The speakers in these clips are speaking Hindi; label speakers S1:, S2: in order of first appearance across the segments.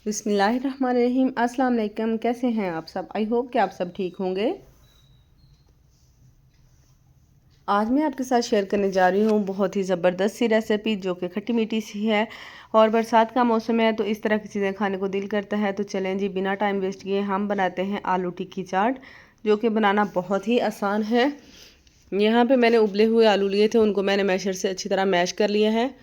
S1: बिस्मिल्लाहिर्रहमानिर्रहीम। अस्सलाम वालेकुम। कैसे हैं आप सब? आई होप कि आप सब ठीक होंगे। आज मैं आपके साथ शेयर करने जा रही हूँ बहुत ही ज़बरदस्त सी रेसिपी जो कि खट्टी मीठी सी है और बरसात का मौसम है तो इस तरह की चीज़ें खाने को दिल करता है। तो चलें जी, बिना टाइम वेस्ट किए हम बनाते हैं आलू टिक्की चाट, जो कि बनाना बहुत ही आसान है। यहाँ पे मैंने उबले हुए आलू लिए थे, उनको मैंने मैशर से अच्छी तरह मैश कर लिया है।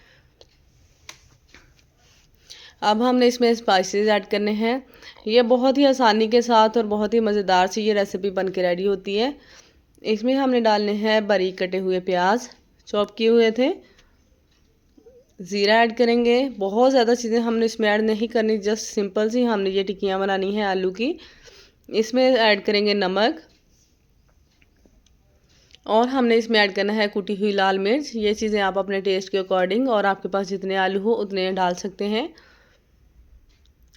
S1: अब हमने इसमें स्पाइसेस ऐड करने हैं। ये बहुत ही आसानी के साथ और बहुत ही मज़ेदार सी ये रेसिपी बन के रेडी होती है। इसमें हमने डालने हैं बारीक कटे हुए प्याज, चॉप किए हुए थे। ज़ीरा ऐड करेंगे। बहुत ज़्यादा चीज़ें हमने इसमें ऐड नहीं करनी, जस्ट सिंपल सी हमने ये टिक्कियाँ बनानी है आलू की। इसमें ऐड करेंगे नमक और हमने इसमें ऐड करना है कुटी हुई लाल मिर्च। ये चीज़ें आप अपने टेस्ट के अकॉर्डिंग और आपके पास जितने आलू हो उतने डाल सकते हैं।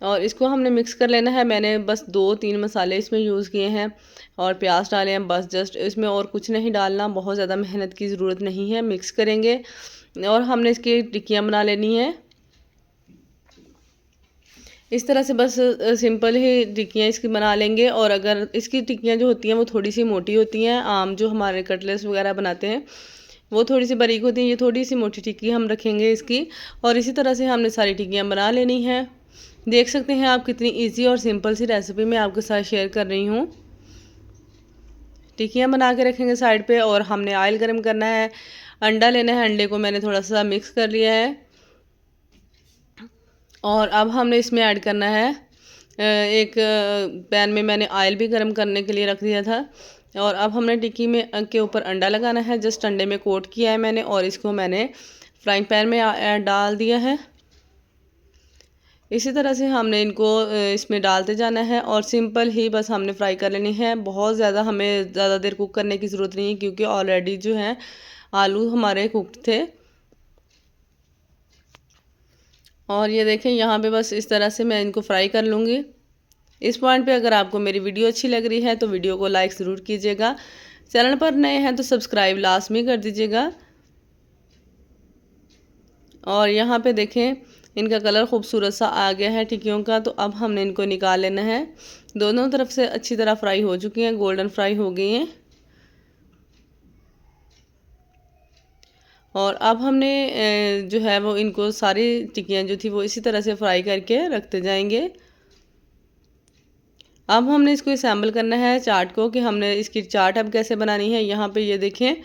S1: और इसको हमने मिक्स कर लेना है। मैंने बस 2-3 मसाले इसमें यूज़ किए हैं और प्याज डाले हैं बस, जस्ट इसमें और कुछ नहीं डालना, बहुत ज़्यादा मेहनत की ज़रूरत नहीं है। मिक्स करेंगे और हमने इसकी टिक्कियाँ बना लेनी है इस तरह से। बस सिंपल ही टिक्कियाँ इसकी बना लेंगे। और अगर इसकी टिक्कियाँ जो होती हैं वो थोड़ी सी मोटी होती हैं, आम जो हमारे कटलेट्स वगैरह बनाते हैं वो थोड़ी सी बारीक होती हैं। ये थोड़ी सी मोटी टिक्की हम रखेंगे इसकी। और इसी तरह से हमने सारी टिक्कियाँ बना लेनी है। देख सकते हैं आप कितनी इजी और सिंपल सी रेसिपी मैं आपके साथ शेयर कर रही हूँ। टिक्कियाँ बना के रखेंगे साइड पे और हमने ऑयल गर्म करना है। अंडा लेना है, अंडे को मैंने थोड़ा सा मिक्स कर लिया है। और अब हमने इसमें ऐड करना है एक पैन में मैंने ऑयल भी गर्म करने के लिए रख दिया था। और अब हमने टिक्की में के ऊपर अंडा लगाना है। जस्ट अंडे में कोट किया है मैंने और इसको मैंने फ्राइंग पैन में डाल दिया है। इसी तरह से हमने इनको इसमें डालते जाना है और सिंपल ही बस हमने फ्राई कर लेनी है। बहुत ज़्यादा हमें ज़्यादा देर कुक करने की ज़रूरत नहीं है क्योंकि ऑलरेडी जो है आलू हमारे कुकड थे। और ये देखें यहाँ पे बस इस तरह से मैं इनको फ्राई कर लूँगी। इस पॉइंट पे अगर आपको मेरी वीडियो अच्छी लग रही है तो वीडियो को लाइक ज़रूर कीजिएगा। चैनल पर नए हैं तो सब्सक्राइब लाजमी कर दीजिएगा। और यहाँ पे देखें इनका कलर खूबसूरत सा आ गया है टिक्कियों का। तो अब हमने इनको निकाल लेना है। दोनों तरफ से अच्छी तरह फ्राई हो चुकी हैं, गोल्डन फ्राई हो गई हैं। और अब हमने जो है वो इनको सारी टिक्कियाँ जो थी वो इसी तरह से फ्राई करके रखते जाएंगे। अब हमने इसको असम्बल करना है चाट को, कि हमने इसकी चाट अब कैसे बनानी है। यहाँ पे ये देखें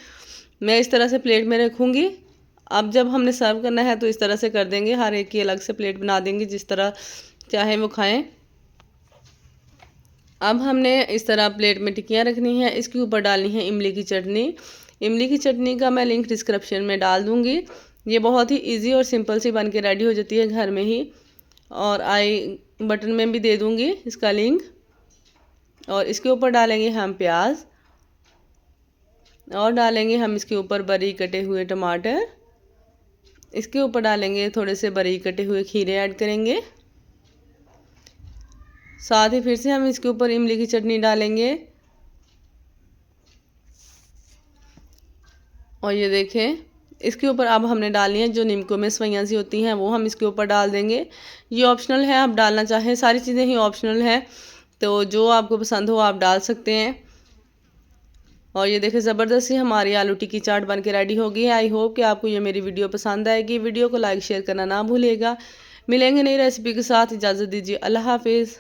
S1: मैं इस तरह से प्लेट में रखूँगी। अब जब हमने सर्व करना है तो इस तरह से कर देंगे, हर एक की अलग से प्लेट बना देंगे जिस तरह चाहे वो खाएं। अब हमने इस तरह प्लेट में टिक्कियाँ रखनी है। इसके ऊपर डालनी है इमली की चटनी। इमली की चटनी का मैं लिंक डिस्क्रिप्शन में डाल दूँगी। ये बहुत ही इजी और सिंपल सी बन के रेडी हो जाती है घर में ही, और आई बटन में भी दे दूँगी इसका लिंक। और इसके ऊपर डालेंगे हम प्याज और डालेंगे हम इसके ऊपर बारीक कटे हुए टमाटर। इसके ऊपर डालेंगे थोड़े से बारीक कटे हुए खीरे ऐड करेंगे। साथ ही फिर से हम इसके ऊपर इमली की चटनी डालेंगे। और ये देखें इसके ऊपर अब हमने डालनी है जो नीमको में सवैयाँ सी होती हैं वो हम इसके ऊपर डाल देंगे। ये ऑप्शनल है, आप डालना चाहें, सारी चीज़ें ही ऑप्शनल हैं, तो जो आपको पसंद हो आप डाल सकते हैं। और ये देखें ज़बरदस्त सी हमारी आलू टिक्की चाट बन के रेडी हो गई है। आई होप कि आपको ये मेरी वीडियो पसंद आएगी। वीडियो को लाइक शेयर करना ना भूलिएगा। मिलेंगे नई रेसिपी के साथ, इजाज़त दीजिए। अल्लाह हाफिज़।